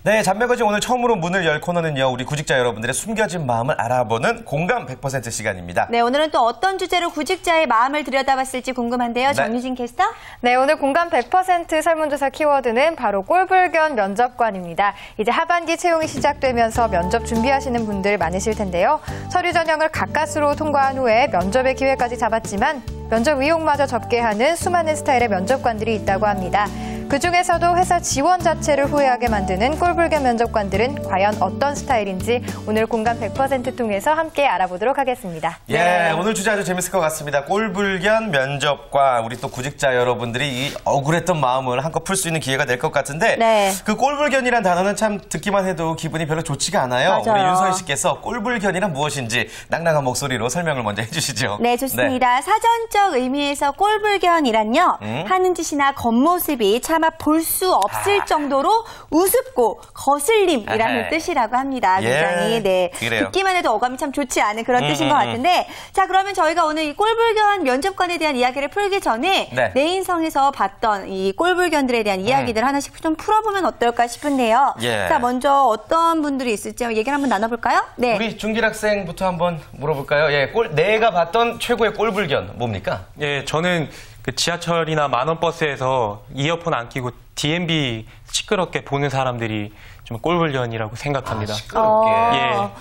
네, 잡매거진 오늘 처음으로 문을 열 코너는요. 우리 구직자 여러분들의 숨겨진 마음을 알아보는 공감 100% 시간입니다. 네, 오늘은 또 어떤 주제로 구직자의 마음을 들여다봤을지 궁금한데요. 정유진 캐스터? 네, 오늘 공감 100% 설문조사 키워드는 바로 꼴불견 면접관입니다. 이제 하반기 채용이 시작되면서 면접 준비하시는 분들 많으실 텐데요. 서류 전형을 가까스로 통과한 후에 면접의 기회까지 잡았지만 면접 의혹마저 접게 하는 수많은 스타일의 면접관들이 있다고 합니다. 그중에서도 회사 지원 자체를 후회하게 만드는 꼴불견 면접관들은 과연 어떤 스타일인지 오늘 공감 100% 통해서 함께 알아보도록 하겠습니다. 예, 네. 오늘 주제 아주 재밌을 것 같습니다. 꼴불견 면접과 우리 또 구직자 여러분들이 이 억울했던 마음을 한껏 풀 수 있는 기회가 될 것 같은데 네. 그 꼴불견이란 단어는 참 듣기만 해도 기분이 별로 좋지가 않아요. 맞아요. 우리 윤서희 씨께서 꼴불견이란 무엇인지 낭낭한 목소리로 설명을 먼저 해주시죠. 네, 좋습니다. 네. 사전적 의미에서 꼴불견이란요. 하는 짓이나 겉모습이 차마 볼 수 없을 정도로 우습고 거슬림이라는 뜻이라고 합니다. 굉장히 네, 듣기만 해도 어감이 참 좋지 않은 그런 뜻인 것 같은데 자, 그러면 저희가 오늘 이 꼴불견 면접관에 대한 이야기를 풀기 전에 내 인성에서 봤던 이 꼴불견들에 대한 이야기들 하나씩 좀 풀어보면 어떨까 싶은데요. 자, 먼저 어떤 분들이 있을지 얘기를 한번 나눠볼까요? 네. 우리 준길 학생부터 한번 물어볼까요? 예, 내가 봤던 최고의 꼴불견 뭡니까? 예, 저는 그 지하철이나 만원버스에서 이어폰 안 끼고 DMB 시끄럽게 보는 사람들이 좀 꼴불견이라고 생각합니다. 시끄럽게.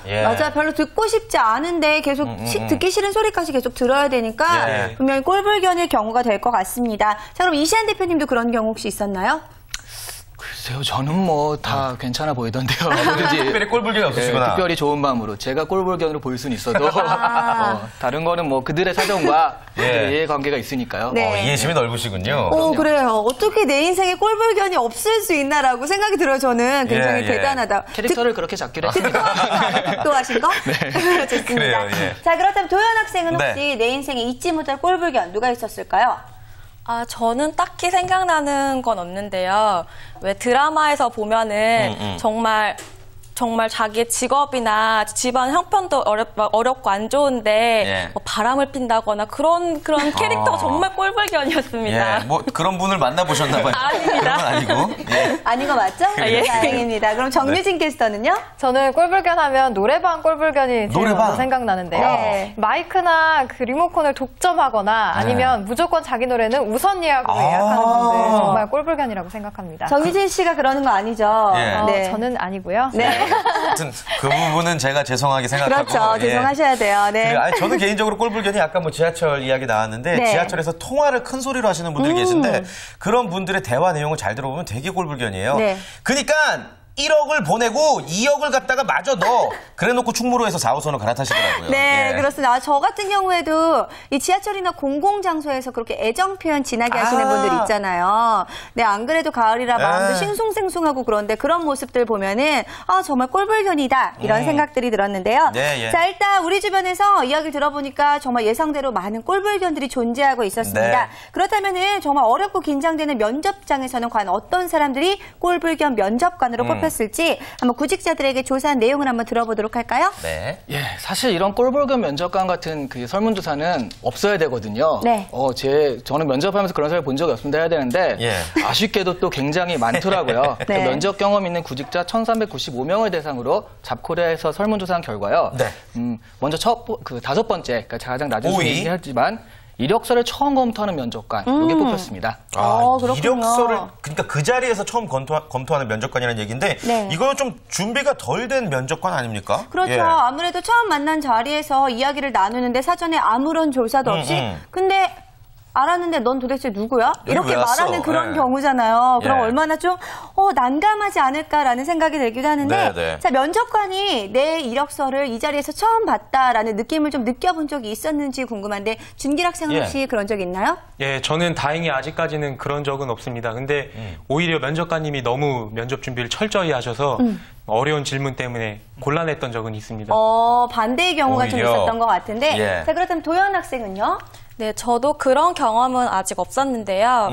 예. 맞아, 별로 듣고 싶지 않은데 계속 듣기 싫은 소리까지 계속 들어야 되니까 분명히 꼴불견일 경우가 될 것 같습니다. 자, 그럼 이시안 대표님도 그런 경우 혹시 있었나요? 글쎄요, 저는 뭐 다 괜찮아 보이던데요. 특별히 꼴불견이 없으시구나. 특별히 좋은 마음으로. 제가 꼴불견으로 보일 수는 있어도 다른 거는 뭐 그들의 사정과 이해관계가 있으니까요. 네. 이해심이 넓으시군요. 그래요. 어떻게 내 인생에 꼴불견이 없을 수 있나라고 생각이 들어요. 저는 굉장히 대단하다. 캐릭터를 그렇게 잡기로 했습니다. 또 하신 거? 네. 좋습니다. 그래요, 자, 그렇다면 도연 학생은 혹시 내 인생에 잊지 못할 꼴불견 누가 있었을까요? 저는 딱히 생각나는 건 없는데요. 왜 드라마에서 보면은 정말 자기의 직업이나 집안 형편도 어렵고 안 좋은데 뭐 바람을 핀다거나 그런 캐릭터가 정말 꼴불견이었습니다. 뭐 그런 분을 만나보셨나 봐요. 아닙니다. 그런 건 아니고. 아닌 거 맞죠? 다행입니다. 그럼 정유진 캐스터는요? 저는 꼴불견 하면 노래방 꼴불견이 제일 먼저 생각나는데요. 마이크나 그 리모컨을 독점하거나 아니면 무조건 자기 노래는 우선 예약으로 예약하는 분들 정말 꼴불견이라고 생각합니다. 정유진 씨가 그러는 거 아니죠? 네. 저는 아니고요. 네. 아무튼 그 부분은 제가 죄송하게 생각하고. 그렇죠. 죄송하셔야 돼요. 네. 저는 개인적으로 꼴불견이 아까 뭐 지하철 이야기 나왔는데 지하철에서 통화를 큰 소리로 하시는 분들이 계신데 그런 분들의 대화 내용을 잘 들어보면 되게 꼴불견이에요. 그러니까 1억을 보내고 2억을 갖다가 마저 넣어. 그래놓고 충무로에서 4호선을 갈아타시더라고요. 네, 그렇습니다. 저 같은 경우에도 이 지하철이나 공공장소에서 그렇게 애정 표현 진하게 하시는 분들 있잖아요. 네, 안 그래도 가을이라 마음도 싱숭생숭하고 그런데 그런 모습들 보면은 정말 꼴불견이다 이런 생각들이 들었는데요. 자, 일단 우리 주변에서 이야기를 들어보니까 정말 예상대로 많은 꼴불견들이 존재하고 있었습니다. 그렇다면은 정말 어렵고 긴장되는 면접장에서는 과연 어떤 사람들이 꼴불견 면접관으로 뽑혔을지 한번 구직자들에게 조사한 내용을 한번 들어보도록 할까요? 네. 예, 사실 이런 꼴불견 면접관 같은 그 설문조사는 없어야 되거든요. 네. 저는 면접하면서 그런 사람을 본 적이 없습니다 해야 되는데 아쉽게도 또 굉장히 많더라고요. 그 면접 경험 있는 구직자 1,395명을 대상으로 잡코리아에서 설문조사한 결과요. 먼저 다섯 번째, 그러니까 가장 낮은 순위이긴 하지만 이력서를 처음 검토하는 면접관, 이게 뽑혔습니다. 그렇군요. 이력서를, 그러니까 그 자리에서 처음 검토하는 면접관이라는 얘기인데, 이거는 좀 준비가 덜 된 면접관 아닙니까? 그렇죠. 아무래도 처음 만난 자리에서 이야기를 나누는데 사전에 아무런 조사도 없이, 근데 알았는데 넌 도대체 누구야? 이렇게 말하는 그런 경우잖아요. 그럼 얼마나 좀 난감하지 않을까라는 생각이 들기도 하는데 자, 면접관이 내 이력서를 이 자리에서 처음 봤다라는 느낌을 좀 느껴본 적이 있었는지 궁금한데 준길 학생은 혹시 그런 적 있나요? 예, 저는 다행히 아직까지는 그런 적은 없습니다. 근데 오히려 면접관님이 너무 면접 준비를 철저히 하셔서 어려운 질문 때문에 곤란했던 적은 있습니다. 반대의 경우가 좀 있었던 것 같은데 자, 그렇다면 도연 학생은요? 네, 저도 그런 경험은 아직 없었는데요.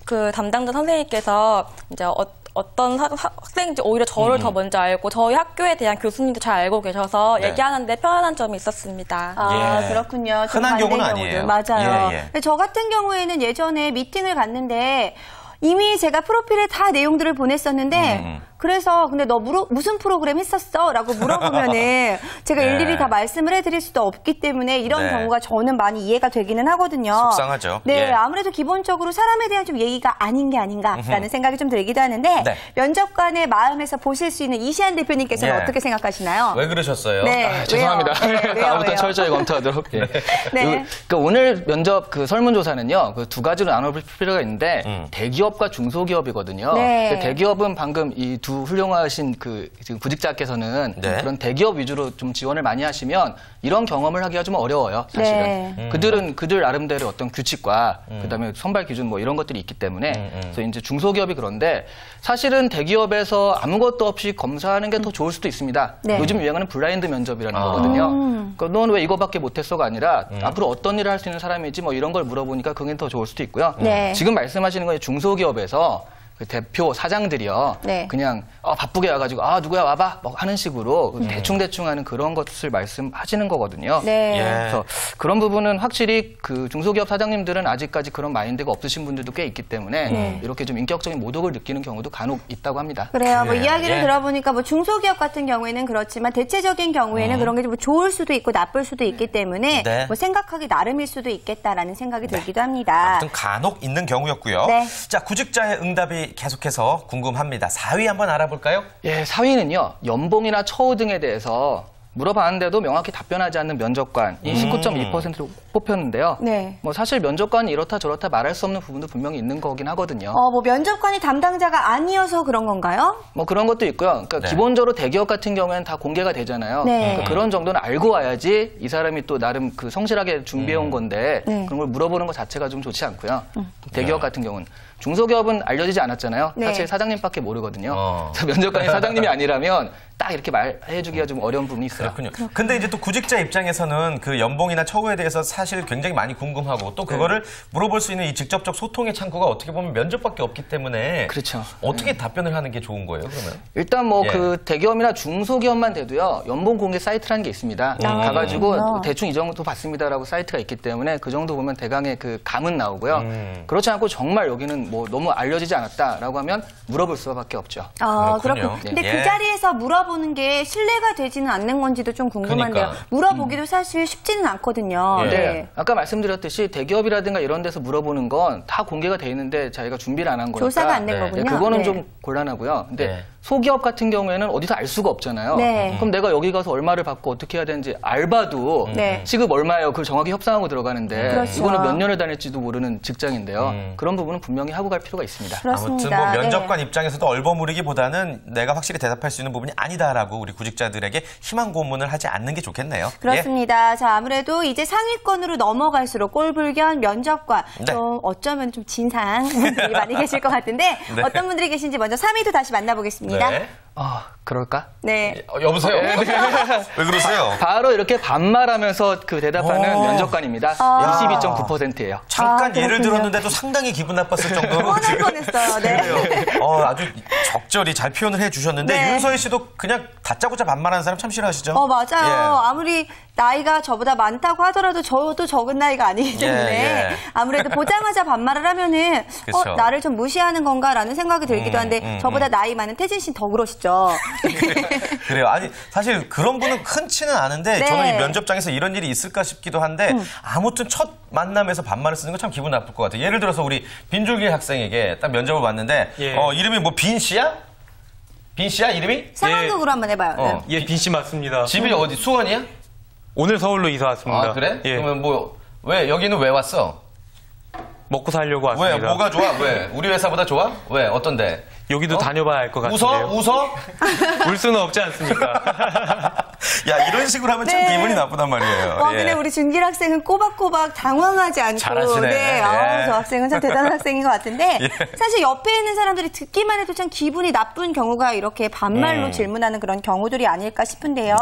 그 담당자 선생님께서 이제 어떤 학생인지 오히려 저를 더 먼저 알고 저희 학교에 대한 교수님도 잘 알고 계셔서 얘기하는데 편안한 점이 있었습니다. 그렇군요. 흔한 경우는 아니에요. 맞아요. 근데 저 같은 경우에는 예전에 미팅을 갔는데 이미 제가 프로필에 다 내용들을 보냈었는데 그래서 근데 너 무슨 프로그램 했었어? 라고 물어보면은 제가 일일이 다 말씀을 해드릴 수도 없기 때문에 이런 경우가 저는 많이 이해가 되기는 하거든요. 속상하죠. 네, 아무래도 기본적으로 사람에 대한 좀 예의가 아닌 게 아닌가라는 생각이 좀 들기도 하는데 면접관의 마음에서 보실 수 있는 이시안 대표님께서는 어떻게 생각하시나요? 왜 그러셨어요? 네, 죄송합니다. 다음부터 철저히 검토하도록. 그러니까 오늘 면접 그 설문조사는요, 그 두 가지로 나눠볼 필요가 있는데 대기업과 중소기업이거든요. 대기업은 방금 이 두 훌륭하신 그 지금 구직자께서는 그런 대기업 위주로 좀 지원을 많이 하시면 이런 경험을 하기가 좀 어려워요, 사실은. 그들은 그들 나름대로 어떤 규칙과 그다음에 선발 기준 뭐 이런 것들이 있기 때문에 그래서 이제 중소기업이 그런데 사실은 대기업에서 아무것도 없이 검사하는 게 더 좋을 수도 있습니다. 요즘 유행하는 블라인드 면접이라는 거거든요. 그러니까 넌 왜 이거밖에 못했어가 아니라 앞으로 어떤 일을 할 수 있는 사람이지 뭐 이런 걸 물어보니까 그게 더 좋을 수도 있고요. 지금 말씀하시는 건 중소기업에서 그 대표 사장들이요. 그냥 바쁘게 와가지고 누구야 와봐 뭐 하는 식으로 대충 하는 그런 것을 말씀하시는 거거든요. 그래서 그런 부분은 확실히 그 중소기업 사장님들은 아직까지 그런 마인드가 없으신 분들도 꽤 있기 때문에 이렇게 좀 인격적인 모독을 느끼는 경우도 간혹 있다고 합니다. 그래요. 뭐 이야기를 들어보니까 뭐 중소기업 같은 경우에는 그렇지만 대체적인 경우에는 그런 게 좀 좋을 수도 있고 나쁠 수도 있기 때문에 뭐 생각하기 나름일 수도 있겠다라는 생각이 들기도 합니다. 아무튼 간혹 있는 경우였고요. 자, 구직자의 응답이 계속해서 궁금합니다. 4위 한번 알아볼까요? 예, 4위는요. 연봉이나 처우 등에 대해서 물어봤는데도 명확히 답변하지 않는 면접관이 19.2%로 뽑혔는데요. 뭐 사실 면접관이 이렇다 저렇다 말할 수 없는 부분도 분명히 있는 거긴 하거든요. 뭐 면접관이 담당자가 아니어서 그런 건가요? 뭐 그런 것도 있고요. 그러니까 기본적으로 대기업 같은 경우에는 다 공개가 되잖아요. 그러니까 그런 정도는 알고 와야지 이 사람이 또 나름 그 성실하게 준비해 온 건데 그런 걸 물어보는 것 자체가 좀 좋지 않고요. 대기업 같은 경우는. 중소기업은 알려지지 않았잖아요. 사실 사장님밖에 모르거든요. 그래서 면접관이 사장님이 아니라면 딱 이렇게 말해주기가 좀 어려운 부분이 있어요. 그렇군요. 근데 이제 또 구직자 입장에서는 그 연봉이나 처우에 대해서 사실 굉장히 많이 궁금하고 또 그거를 물어볼 수 있는 이 직접적 소통의 창구가 어떻게 보면 면접밖에 없기 때문에 그렇죠. 어떻게 답변을 하는 게 좋은 거예요, 그러면? 일단 뭐 그 대기업이나 중소기업만 돼도요. 연봉 공개 사이트라는 게 있습니다. 가가지고 대충 이 정도 받습니다라고 사이트가 있기 때문에 그 정도 보면 대강의 그 감은 나오고요. 그렇지 않고 정말 여기는 뭐 너무 알려지지 않았다라고 하면 물어볼 수밖에 없죠. 그렇군요. 근데 그 자리에서 물어보는 게 신뢰가 되지는 않는 건지도 좀 궁금한데요. 물어보기도 사실 쉽지는 않거든요. 아까 말씀드렸듯이 대기업이라든가 이런 데서 물어보는 건 다 공개가 돼 있는데 자기가 준비를 안 한 거니까 조사가 안 된 거군요. 그거는 좀 곤란하고요. 근데 소기업 같은 경우에는 어디서 알 수가 없잖아요. 그럼 내가 여기 가서 얼마를 받고 어떻게 해야 되는지 알바도 시급 얼마예요? 그걸 정확히 협상하고 들어가는데 이거는 몇 년을 다닐지도 모르는 직장인데요. 그런 부분은 분명히 하고 갈 필요가 있습니다. 그렇습니다. 아무튼 뭐 면접관 입장에서도 얼버무리기보다는 내가 확실히 대답할 수 있는 부분이 아니다라고 우리 구직자들에게 희망 고문을 하지 않는 게 좋겠네요. 그렇습니다. 자, 아무래도 이제 상위권으로 넘어갈수록 꼴불견 면접관 좀 어쩌면 좀 진상 분들이 많이 계실 것 같은데 어떤 분들이 계신지 먼저 3위도 다시 만나보겠습니다. 그럴까? 여보세요? 왜 그러세요? 바로 이렇게 반말하면서 그 대답하는 면접관입니다. 22.9%예요. 잠깐 예를 들었는데도 상당히 기분 나빴을 정도로 화날 뻔했어요. 그래요. 아주 적절히 잘 표현을 해주셨는데 윤서희 씨도 그냥 다짜고짜 반말하는 사람 참 싫어하시죠? 맞아요. 아무리 나이가 저보다 많다고 하더라도 저도 적은 나이가 아니기 때문에 아무래도 보자마자 반말을 하면은 나를 좀 무시하는 건가라는 생각이 들기도 한데 저보다 나이 많은 태진 씨는 더 그러시죠. 그래요. 아니 사실 그런 분은 흔치는 않은데 저는 이 면접장에서 이런 일이 있을까 싶기도 한데 아무튼 첫 만남에서 반말을 쓰는 건 참 기분 나쁠 것 같아요. 예를 들어서 우리 빈줄기 학생에게 딱 면접을 봤는데 이름이 뭐 빈 씨야? 빈 씨야 이름이? 상황극으로 한번 해봐요. 빈 씨 맞습니다. 집이 어디? 수원이야? 오늘 서울로 이사 왔습니다. 그래? 그러면 왜 여기는 왜 왔어? 먹고 살려고 왔습니다. 왜? 뭐가 좋아? 왜? 우리 회사보다 좋아? 왜? 어떤데? 여기도 다녀봐야 알 것 같은데요. 웃어? 울 수는 없지 않습니까? 야, 이런 식으로 하면 참 기분이 나쁘단 말이에요. 근데 우리 준길 학생은 꼬박꼬박 당황하지 않고. 잘하시네. 저 학생은 참 대단한 학생인 것 같은데 사실 옆에 있는 사람들이 듣기만 해도 참 기분이 나쁜 경우가 이렇게 반말로 질문하는 그런 경우들이 아닐까 싶은데요.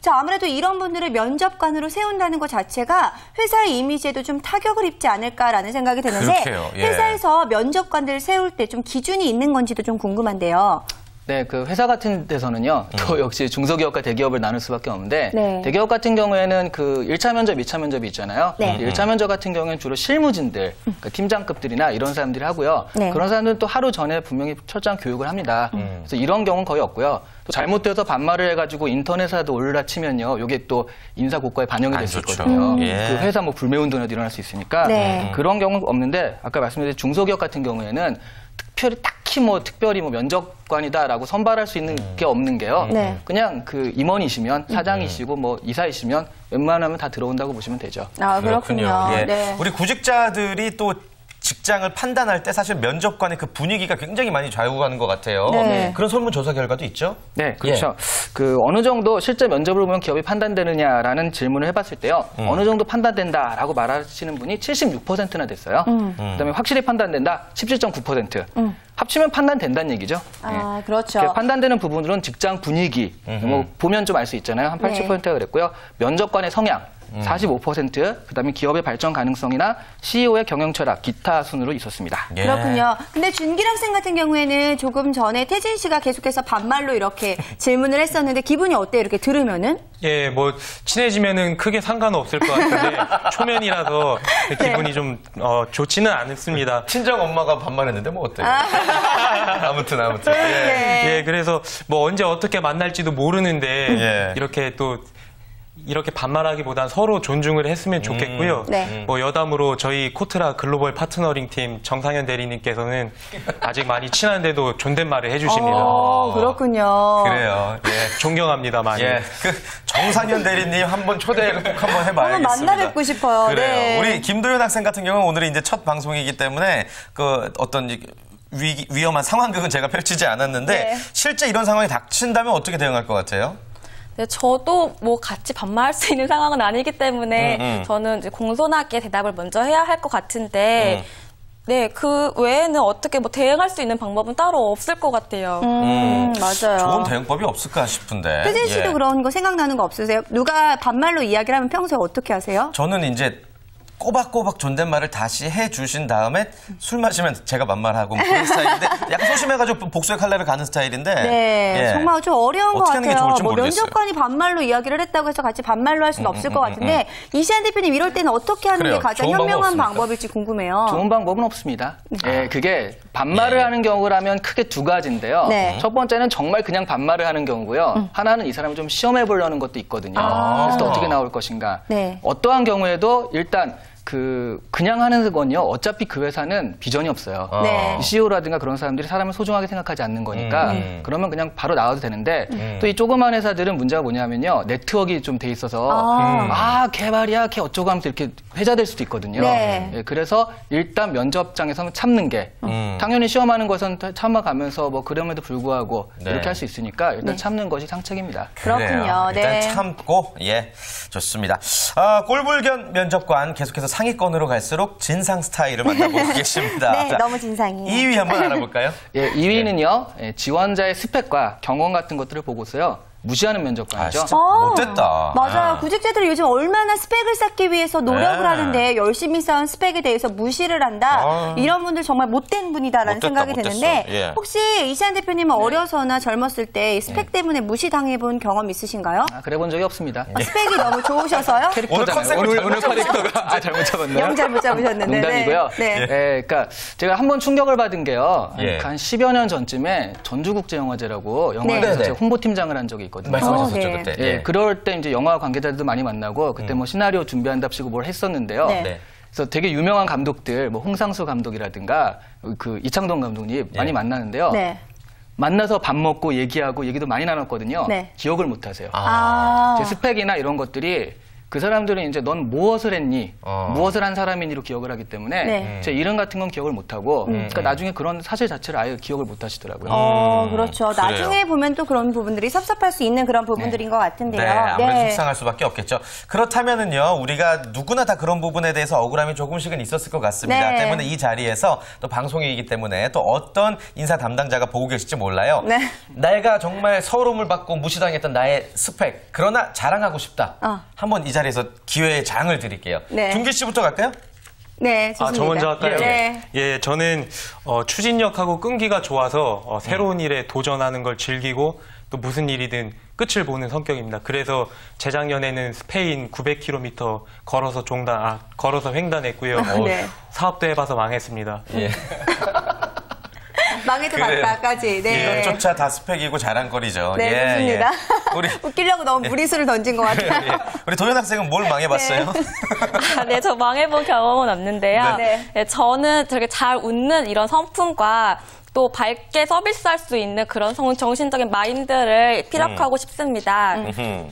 자, 아무래도 이런 분들을 면접관으로 세운다는 것 자체가 회사의 이미지에도 좀 타격을 입지 않을까라는 생각이 드는데 회사에서 면접관들을 세울 때 좀 기준이 있는 건지도 좀 궁금한데요. 네, 그 회사 같은 데서는요, 또 역시 중소기업과 대기업을 나눌 수밖에 없는데, 네. 대기업 같은 경우에는 그 1차 면접, 2차 면접이 있잖아요. 네. 1차 면접 같은 경우에는 주로 실무진들, 그러니까 팀장급들이나 이런 사람들이 하고요. 네. 그런 사람들은 또 하루 전에 분명히 철저한 교육을 합니다. 그래서 이런 경우는 거의 없고요. 또 잘못돼서 반말을 해가지고 인터넷에라도 올라치면요, 이게 또 인사 고과에 반영이 될 수 있거든요. 예. 그 회사 뭐 불매운동이 일어날 수 있으니까 네. 그런 경우는 없는데, 아까 말씀드린 중소기업 같은 경우에는 특별히 뭐 면접관이다라고 선발할 수 있는 게 없는 게요. 네. 그냥 그 임원이시면 사장이시고 뭐 이사이시면 웬만하면 다 들어온다고 보시면 되죠. 아, 그렇군요. 예. 네. 우리 구직자들이 또 직장을 판단할 때 사실 면접관의 그 분위기가 굉장히 많이 좌우하는 것 같아요. 네. 그런 설문조사 결과도 있죠? 네, 그렇죠. 그 어느 정도 실제 면접을 보면 기업이 판단되느냐라는 질문을 해봤을 때요. 어느 정도 판단된다라고 말하시는 분이 76%나 됐어요. 그다음에 확실히 판단된다 17.9%. 합치면 판단된다는 얘기죠. 아, 그렇죠. 이렇게 판단되는 부분으로는 직장 분위기, 뭐 보면 좀 알 수 있잖아요. 한 80%가 그랬고요. 면접관의 성향. 45%, 그다음에 기업의 발전 가능성이나 CEO의 경영 철학, 기타 순으로 있었습니다. 예. 그렇군요. 근데 준길 학생 같은 경우에는 조금 전에 태진 씨가 계속해서 반말로 이렇게 질문을 했었는데 기분이 어때요? 이렇게 들으면은? 예, 뭐 친해지면은 크게 상관은 없을 것 같은데 초면이라서 기분이 좀 좋지는 않습니다. 친정 엄마가 반말했는데 뭐 어때요? 아무튼. 네. 예, 그래서 뭐 언제 어떻게 만날지도 모르는데 예. 이렇게 반말하기보단 서로 존중을 했으면 좋겠고요. 네. 뭐 여담으로 저희 코트라 글로벌 파트너링 팀 정상현 대리님께서는 아직 많이 친한데도 존댓말을 해주십니다. 그렇군요. 그래요. 예. 존경합니다, 많이. 예. 그 정상현 대리님 한번 초대를 꼭 한번 해봐야겠습니다. 한번 만나 뵙고 싶어요. 그래요. 네. 우리 김도현 학생 같은 경우는 오늘이 이제 첫 방송이기 때문에 그 어떤 위험한 상황극은 제가 펼치지 않았는데 네. 실제 이런 상황이 닥친다면 어떻게 대응할 것 같아요? 네, 저도 뭐 같이 반말할 수 있는 상황은 아니기 때문에 저는 이제 공손하게 대답을 먼저 해야 할 것 같은데 네, 그 외에는 어떻게 뭐 대응할 수 있는 방법은 따로 없을 것 같아요. 맞아요. 좋은 대응법이 없을까 싶은데. 태진 씨도 예. 그런 거 생각나는 거 없으세요? 누가 반말로 이야기를 하면 평소에 어떻게 하세요? 저는 이제 꼬박꼬박 존댓말을 다시 해주신 다음에 술 마시면 제가 반말하고 뭐 그런 스타일인데 약간 소심해가지고 복수의 칼날을 가는 스타일인데 네, 예. 정말 좀 어려운 것 어떻게 하는 게 같아요. 좋을지 뭐 모르겠어요. 면접관이 반말로 이야기를 했다고 해서 같이 반말로 할 수는 없을 것 같은데 이시안 대표님 이럴 때는 어떻게 하는 그래요. 게 가장 좋은 방법 현명한 없습니까? 방법일지 궁금해요. 좋은 방법은 없습니다. 예, 그게 반말을 하는 경우라면 크게 두 가지인데요. 네. 첫 번째는 정말 그냥 반말을 하는 경우고요. 하나는 이 사람을 좀 시험해 보려는 것도 있거든요. 그래서 또 어떻게 나올 것인가. 네. 어떠한 경우에도 일단 그냥 하는 건요. 어차피 그 회사는 비전이 없어요. 네. CEO라든가 그런 사람들이 사람을 소중하게 생각하지 않는 거니까 그러면 그냥 바로 나와도 되는데 또 이 조그만 회사들은 문제가 뭐냐면요. 네트워크가 좀 돼 있어서 걔 말이야, 걔 어쩌고 하면서 이렇게 회자될 수도 있거든요. 네. 예, 그래서 일단 면접장에서는 참는 게 당연히 시험하는 것은 참아가면서 뭐 그럼에도 불구하고 네. 이렇게 할 수 있으니까 일단 네. 참는 것이 상책입니다. 그렇군요. 그래요. 일단 네. 참고 예 좋습니다. 꼴불견 면접관 계속해서 상위권으로 갈수록 진상 스타일을 만나보고 계십니다. 네, 자, 너무 진상이에요. 2위 한번 알아볼까요? 예, 2위는요. 지원자의 스펙과 경험 같은 것들을 보고서요. 무시하는 면접관이죠. 진짜 못됐다. 맞아요. 구직자들이 요즘 얼마나 스펙을 쌓기 위해서 노력을 네. 하는데 열심히 쌓은 스펙에 대해서 무시를 한다. 이런 분들 정말 못된 분이다라는 못됐다, 생각이 못됐어. 드는데 예. 혹시 이시안 대표님은 어려서나 젊었을 때 이 스펙 때문에 무시당해본 경험 있으시신가요? 그래 본 적이 없습니다. 스펙이 너무 좋으셔서요? 오늘 컨셉을 오늘 캐릭터가 잘못 잡았네요. 영 잘못 잡으셨는데. 농담이고요. 네. 예, 그러니까 제가 한 번 충격을 받은 게요. 예. 한 10여 년 전쯤에 전주국제영화제라고 영화에서 네. 제가 홍보팀장을 한 적이 있거든요. 말씀하셨었죠 네. 그때. 예, 그럴 때 이제 영화 관계자들도 많이 만나고 그때 뭐 시나리오 준비한답시고 뭘 했었는데요. 네. 네. 그래서 되게 유명한 감독들, 뭐 홍상수 감독이라든가 그 이창동 감독님 많이 만나는데요. 네. 만나서 밥 먹고 얘기하고 얘기도 많이 나눴거든요. 네. 기억을 못 하세요. 아. 제 스펙이나 이런 것들이 그 사람들은 이제 넌 무엇을 했니? 무엇을 한 사람이니로 기억을 하기 때문에 네. 제 이름 같은 건 기억을 못 하고 그러니까 나중에 그런 사실 자체를 아예 기억을 못 하시더라고요. 그렇죠. 나중에 보면 또 그런 부분들이 섭섭할 수 있는 그런 부분들인 것 같은데요. 네, 아무래도 속상할 수밖에 없겠죠. 그렇다면은요, 우리가 누구나 다 그런 부분에 대해서 억울함이 조금씩은 있었을 것 같습니다. 네. 때문에 이 자리에서 또 방송이기 때문에 또 어떤 인사 담당자가 보고 계실지 몰라요. 네. 내가 정말 서러움을 받고 무시당했던 나의 스펙, 그러나 자랑하고 싶다. 한번 이 자리에서 기회의 장을 드릴게요. 네. 준기 씨부터 갈까요? 네, 좋습니다. 저 먼저 할까요? 네. 예, 저는 추진력하고 끈기가 좋아서 새로운 일에 도전하는 걸 즐기고 또 무슨 일이든 끝을 보는 성격입니다. 그래서 재작년에는 스페인 900km 걸어서 횡단했고요. 네. 사업도 해봐서 망했습니다. 예. 망해도 갔다까지. 네. 이것조차 다 스펙이고 자랑거리죠. 네, 좋습니다. 우리 웃기려고 너무 무리수를 던진 것 같아요. 우리 도현 학생은 뭘 망해봤어요? 네, 저 망해본 경험은 없는데요. 네. 네, 저는 되게 잘 웃는 이런 성품과 또 밝게 서비스할 수 있는 그런 정신적인 마인드를 피력하고 싶습니다.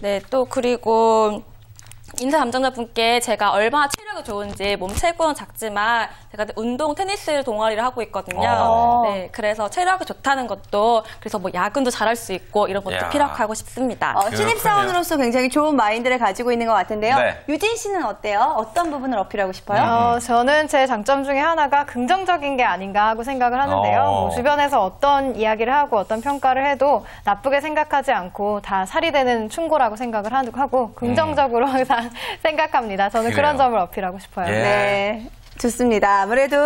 네, 또 그리고 인사 담당자분께 제가 얼마나 체력이 좋은지 몸 체구는 작지만 제가 운동 테니스 동아리를 하고 있거든요. 네, 그래서 체력이 좋다는 것도 그래서 뭐 야근도 잘할 수 있고 이런 것도 피력하고 싶습니다. 신입사원으로서 굉장히 좋은 마인드를 가지고 있는 것 같은데요. 네. 유진 씨는 어때요? 어떤 부분을 어필하고 싶어요? 저는 제 장점 중에 하나가 긍정적인 게 아닌가 하고 생각을 하는데요. 뭐 주변에서 어떤 이야기를 하고 어떤 평가를 해도 나쁘게 생각하지 않고 다 살이 되는 충고라고 생각을 하고 긍정적으로 항상 생각합니다. 저는 그래요. 그런 점을 어필하고 싶어요. 예. 네. 좋습니다. 아무래도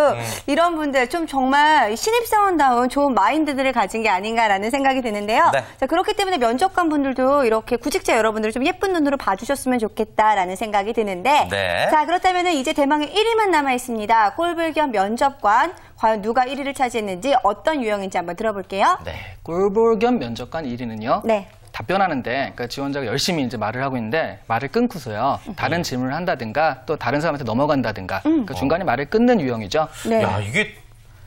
이런 분들 좀 정말 신입사원다운 좋은 마인드들을 가진 게 아닌가라는 생각이 드는데요. 네. 자, 그렇기 때문에 면접관 분들도 이렇게 구직자 여러분들을 좀 예쁜 눈으로 봐주셨으면 좋겠다라는 생각이 드는데 네. 자, 그렇다면 이제 대망의 1위만 남아 있습니다. 꼴불견 면접관. 과연 누가 1위를 차지했는지 어떤 유형인지 한번 들어볼게요. 네, 꼴불견 면접관 1위는요. 네. 답변하는데, 그러니까 지원자가 열심히 이제 말을 하고 있는데 말을 끊고서요. 다른 질문을 한다든가 또 다른 사람한테 넘어간다든가, 그러니까 중간에 말을 끊는 유형이죠. 네. 야, 이게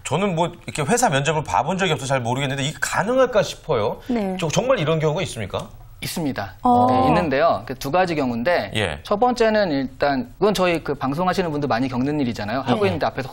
저는 뭐 이렇게 회사 면접을 봐본 적이 없어서 잘 모르겠는데 이게 가능할까 싶어요. 네. 정말 이런 경우가 있습니까? 있습니다. 네, 있는데요. 그 두 가지 경우인데 예. 첫 번째는 일단 그건 저희 그 방송하시는 분들 많이 겪는 일이잖아요. 하고 있는데 앞에서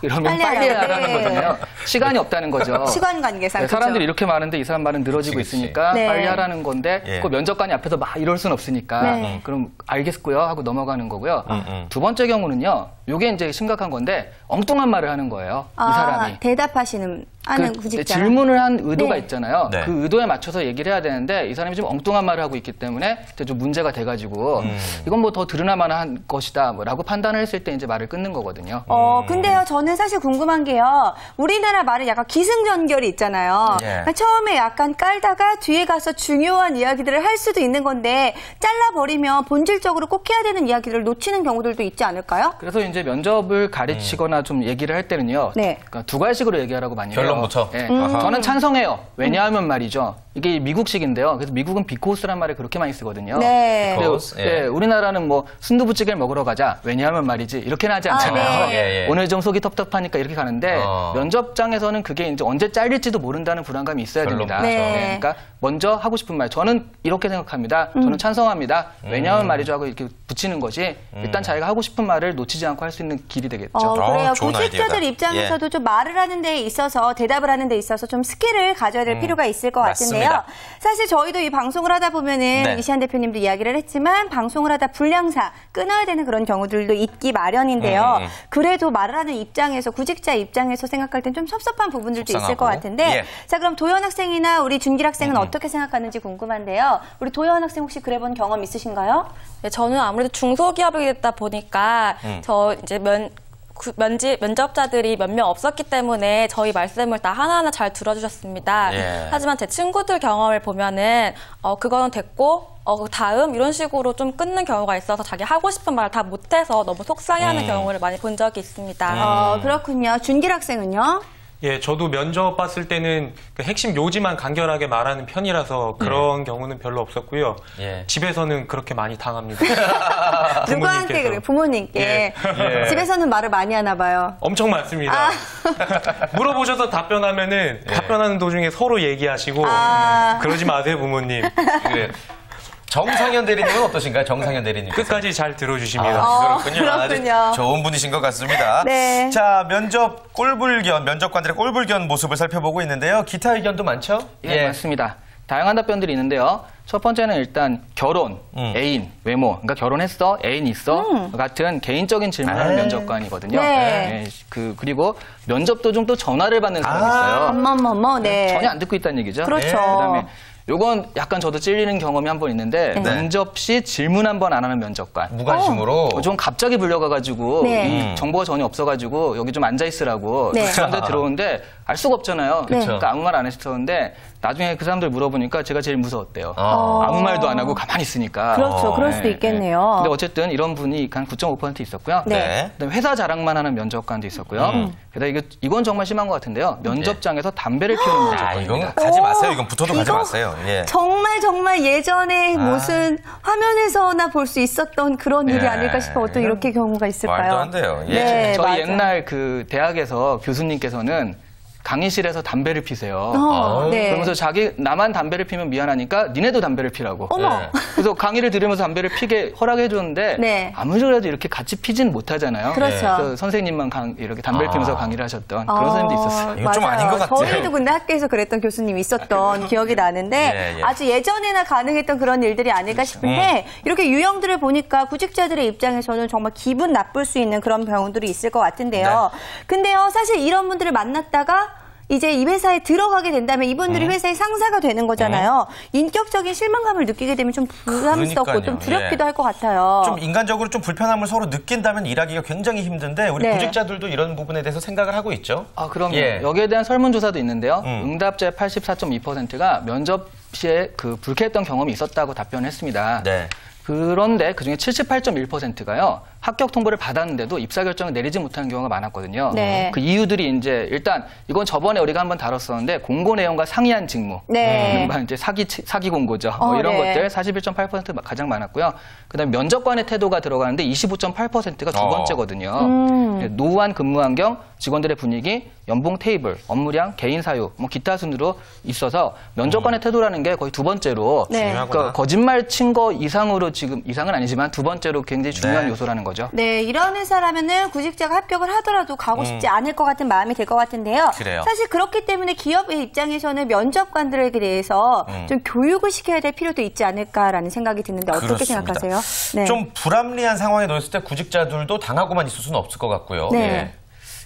이러면 빨리 하라는 거잖아요. 시간이 없다는 거죠. 시간 관계상. 네, 사람들이 그렇죠? 이렇게 많은데 이 사람 말은 늘어지고 그치. 있으니까 네. 빨리 하라는 건데 예. 그 면접관이 앞에서 막 이럴 순 없으니까 네. 그럼 알겠고요 하고 넘어가는 거고요. 두 번째 경우는요. 요게 이제 심각한 건데 엉뚱한 말을 하는 거예요. 이 사람이. 대답하시는 하는 구직자. 질문을 한 의도가 네. 있잖아요. 네. 그 의도에 맞춰서 얘기를 해야 되는데 이 사람이 좀 엉뚱한 말을 하고 있기 때문에 좀 문제가 돼가지고 이건 뭐 더 들으나 마나 한 것이다 라고 판단을 했을 때 이제 말을 끊는 거거든요. 근데요, 저는 사실 궁금한 게요. 우리나라 말은 약간 기승전결이 있잖아요. 예. 그러니까 처음에 약간 깔다가 뒤에 가서 중요한 이야기들을 할 수도 있는 건데 잘라버리면 본질적으로 꼭 해야 되는 이야기들을 놓치는 경우들도 있지 않을까요? 그래서 이제 면접을 가르치거나 좀 얘기를 할 때는요. 네. 그러니까 두 가지식으로 얘기하라고 많이 해요. 결론부터? 네. 저는 찬성해요. 왜냐하면 말이죠. 이게 미국식인데요. 그래서 미국은 비코스란 말을 그렇게 많이 쓰거든요. 네. 근데 Because, 예. 우리나라는 뭐 순두부찌개를 먹으러 가자. 왜냐하면 말이지. 이렇게는 하지 않잖아요. 네. 예. 오늘 좀 속이 텁텁하니까 이렇게 가는데 면접장에서는 그게 이제 언제 잘릴지도 모른다는 불안감이 있어야 됩니다. 네. 그러니까 먼저 하고 싶은 말. 저는 이렇게 생각합니다. 저는 찬성합니다. 왜냐하면 말이죠 하고 이렇게 붙이는 것이 일단 자기가 하고 싶은 말을 놓치지 않고 할 수 있는 길이 되겠죠. 그래요. 좋은 구직자들 아이디어다. 입장에서도 좀 말을 하는 데 있어서 대답을 하는 데 있어서 좀 스킬을 가져야 될 필요가 있을 것 같은데요. 맞습니다. 사실 저희도 이 방송을 하다 보면은 네. 이시안 대표님도 이야기를 했지만 방송을 하다 불량사 끊어야 되는 그런 경우들도 있기 마련인데요. 그래도 말을 하는 입장에서 구직자 입장에서 생각할 땐 좀 섭섭한 부분들도 있을 속상하고. 것 같은데 예. 자, 그럼 도현 학생이나 우리 준길 학생은 어떻게 생각하는지 궁금한데요. 우리 도현 학생 혹시 그래본 경험 있으신가요? 네, 저는 아무래도 중소기업이다 보니까 저 이제 면접자들이 몇 명 없었기 때문에 저희 말씀을 다 하나하나 잘 들어주셨습니다. 예. 하지만 제 친구들 경험을 보면은 그거는 됐고 다음 이런 식으로 좀 끊는 경우가 있어서 자기 하고 싶은 말을 다 못해서 너무 속상해하는 경우를 많이 본 적이 있습니다. 그렇군요. 준길 학생은요? 예, 저도 면접 봤을 때는 그 핵심 요지만 간결하게 말하는 편이라서 그런 경우는 별로 없었고요. 예. 집에서는 그렇게 많이 당합니다. 누구한테 그래요? 부모님께. 예. 집에서는 말을 많이 하나 봐요. 엄청 많습니다. 물어보셔서 답변하면은 답변하는 도중에 서로 얘기하시고 그러지 마세요, 부모님. 그래요. 정상현 대리님은 어떠신가요? 정상현 대리님. 끝까지 잘 들어주십니다. 그렇군요. 아주 좋은 분이신 것 같습니다. 네. 자, 면접관들의 꼴불견 모습을 살펴보고 있는데요. 기타 의견도 많죠? 예, 맞습니다. 다양한 답변들이 있는데요. 첫 번째는 일단 결혼, 애인, 외모, 그러니까 결혼했어, 애인 있어 같은 개인적인 질문하는 면접관이거든요. 네. 그리고 면접 도중 또 전화를 받는 사람이 있어요. 네. 전혀 안 듣고 있다는 얘기죠. 그렇죠. 그다음에 요건 약간 저도 찔리는 경험이 한 번 있는데 면접 시 질문 한 번 안 하는 면접관. 무관심으로? 좀 갑자기 불려가가지고 이 정보가 전혀 없어가지고 여기 좀 앉아있으라고 사람들 들어오는데 알 수가 없잖아요. 그러니까 아무 말 안 했었는데 나중에 그 사람들 물어보니까 제가 제일 무서웠대요. 아무 말도 안 하고 가만히 있으니까. 그렇죠. 그럴 수도 있겠네요. 근데 어쨌든 이런 분이 한 9.5% 있었고요. 그다음에 회사 자랑만 하는 면접관도 있었고요. 게다가 이건 정말 심한 것 같은데요. 면접장에서 담배를 피우는 면접관입니다. 이건 가지 마세요. 이건 붙어도 가지 마세요. 예. 정말 예전에 무슨 화면에서나 볼 수 있었던 그런 일이 아닐까 싶어 어떤 이렇게 경우가 있을까요? 말도 안 돼요. 예. 네, 저희 맞아요. 옛날 그 대학에서 교수님께서는 강의실에서 담배를 피세요. 그러면서 나만 담배를 피면 미안하니까 니네도 담배를 피라고. 그래서 강의를 들으면서 담배를 피게 허락해 줬는데 아무래도 이렇게 같이 피진 못하잖아요. 그렇죠. 그래서 선생님만 이렇게 담배를 피면서 강의를 하셨던 그런 선생님도 있었어요. 이건 좀 아닌 것 같아요. 저희도 근데 학교에서 그랬던 교수님이 있었던 기억이 나는데 아주 예전에나 가능했던 그런 일들이 아닐까 싶은데 이렇게 유형들을 보니까 구직자들의 입장에서는 정말 기분 나쁠 수 있는 그런 경우들이 있을 것 같은데요. 근데요, 사실 이런 분들을 만났다가 이제 이 회사에 들어가게 된다면 이분들이 회사의 상사가 되는 거잖아요. 인격적인 실망감을 느끼게 되면 좀 부담스럽고 좀 두렵기도 할 것 같아요. 좀 인간적으로 좀 불편함을 서로 느낀다면 일하기가 굉장히 힘든데 우리 구직자들도 이런 부분에 대해서 생각을 하고 있죠. 그럼요. 여기에 대한 설문조사도 있는데요. 응답자의 84.2%가 면접 시에 그 불쾌했던 경험이 있었다고 답변했습니다. 그런데 그중에 78.1%가요. 합격 통보를 받았는데도 입사 결정을 내리지 못하는 경우가 많았거든요. 그 이유들이 이제 일단 이건 저번에 우리가 한번 다뤘었는데 공고 내용과 상이한 직무, 이제 사기 공고죠. 이런 것들 41.8% 가장 많았고요. 그다음에 면접관의 태도가 들어가는데 25.8%가 두 번째거든요. 노후한 근무 환경, 직원들의 분위기, 연봉 테이블, 업무량, 개인 사유, 뭐 기타 순으로 있어서 면접관의 태도라는 게 거의 두 번째로 그러니까 거짓말 친 거 이상으로 지금 이상은 아니지만 두 번째로 굉장히 중요한 요소라는 거죠. 네, 이런 회사라면은 구직자가 합격을 하더라도 가고 싶지 않을 것 같은 마음이 들 것 같은데요. 사실 그렇기 때문에 기업의 입장에서는 면접관들에게 대해서 좀 교육을 시켜야 될 필요도 있지 않을까라는 생각이 드는데 어떻게 생각하세요? 좀 불합리한 상황에 놓였을 때 구직자들도 당하고만 있을 수는 없을 것 같고요.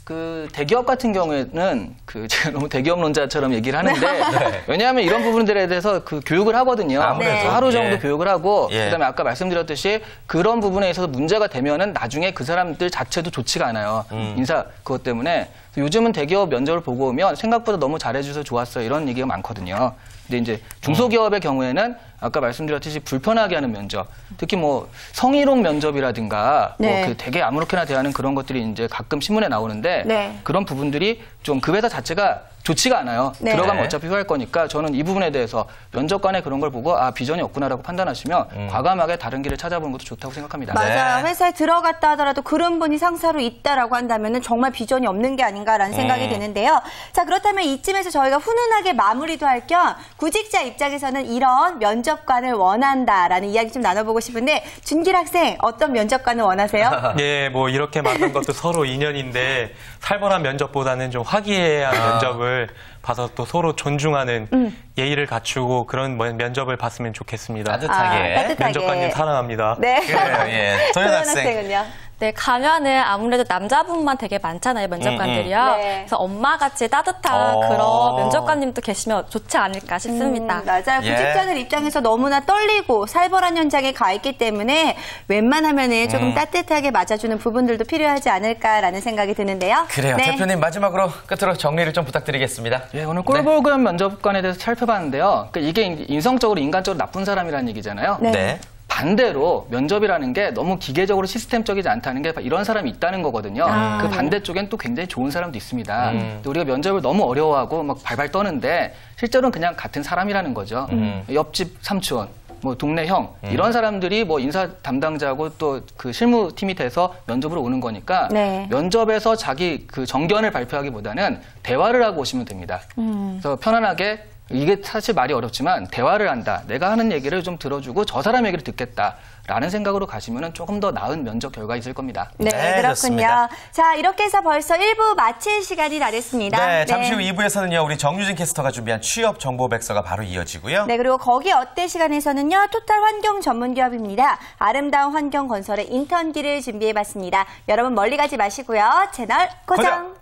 그 대기업 같은 경우에는 제가 너무 대기업론자처럼 얘기를 하는데 왜냐하면 이런 부분들에 대해서 그 교육을 하거든요. 하루 정도 교육을 하고 그다음에 아까 말씀드렸듯이 그런 부분에 있어서 문제가 되면은 나중에 그 사람들 자체도 좋지가 않아요. 인사 그것 때문에 요즘은 대기업 면접을 보고 오면 생각보다 너무 잘해줘서 좋았어요. 이런 얘기가 많거든요. 근데 이제 중소기업의 경우에는 아까 말씀드렸듯이 불편하게 하는 면접, 특히 뭐 성희롱 면접이라든가 뭐 그 되게 아무렇게나 대하는 그런 것들이 이제 가끔 신문에 나오는데 그런 부분들이 좀 그 회사 자체가 좋지가 않아요. 들어가면 어차피 후회할 거니까 저는 이 부분에 대해서 면접관에 그런 걸 보고 비전이 없구나라고 판단하시면 과감하게 다른 길을 찾아보는 것도 좋다고 생각합니다. 맞아요. 회사에 들어갔다 하더라도 그런 분이 상사로 있다라고 한다면 정말 비전이 없는 게 아닌가라는 생각이 드는데요. 자, 그렇다면 이쯤에서 저희가 훈훈하게 마무리도 할 겸 구직자 입장에서는 이런 면접관을 원한다라는 이야기 좀 나눠보고 싶은데 준길 학생 어떤 면접관을 원하세요? 뭐 이렇게 만난 것도 서로 인연인데 살벌한 면접보다는 좀 화기애애한 면접을 봐서 또 서로 존중하는 예의를 갖추고 그런 면접을 봤으면 좋겠습니다. 따뜻하게. 면접관님 사랑합니다. 그래요, 도현 학생은요? 네, 가면은 아무래도 남자분만 되게 많잖아요, 면접관들이요. 그래서 엄마같이 따뜻한 그런 면접관님도 계시면 좋지 않을까 싶습니다. 맞아요. 구직자들 입장에서 너무나 떨리고 살벌한 현장에 가 있기 때문에 웬만하면은 조금 따뜻하게 맞아주는 부분들도 필요하지 않을까라는 생각이 드는데요. 그래요. 대표님 마지막으로 끝으로 정리를 좀 부탁드리겠습니다. 오늘 꼴불견 면접관에 대해서 살펴봤는데요. 그러니까 이게 인성적으로 인간적으로 나쁜 사람이라는 얘기잖아요. 반대로 면접이라는 게 너무 기계적으로 시스템적이지 않다는 게 이런 사람이 있다는 거거든요. 그 반대쪽엔 또 굉장히 좋은 사람도 있습니다. 우리가 면접을 너무 어려워하고 막 발발 떠는데 실제로는 그냥 같은 사람이라는 거죠. 옆집 삼촌, 뭐 동네 형 이런 사람들이 뭐 인사 담당자하고 또 그 실무팀이 돼서 면접으로 오는 거니까 면접에서 자기 그 정견을 발표하기보다는 대화를 하고 오시면 됩니다. 그래서 편안하게 이게 사실 말이 어렵지만 대화를 한다. 내가 하는 얘기를 좀 들어주고 저 사람 얘기를 듣겠다라는 생각으로 가시면 조금 더 나은 면접 결과가 있을 겁니다. 네, 그렇군요. 좋습니다. 자, 이렇게 해서 벌써 1부 마칠 시간이 다 됐습니다. 잠시 후 2부에서는요. 우리 정유진 캐스터가 준비한 취업 정보 백서가 바로 이어지고요. 네, 그리고 거기 어때 시간에서는요. 토탈 환경 전문 기업입니다. 아름다운 환경 건설의 인턴기를 준비해봤습니다. 여러분 멀리 가지 마시고요. 채널 고정.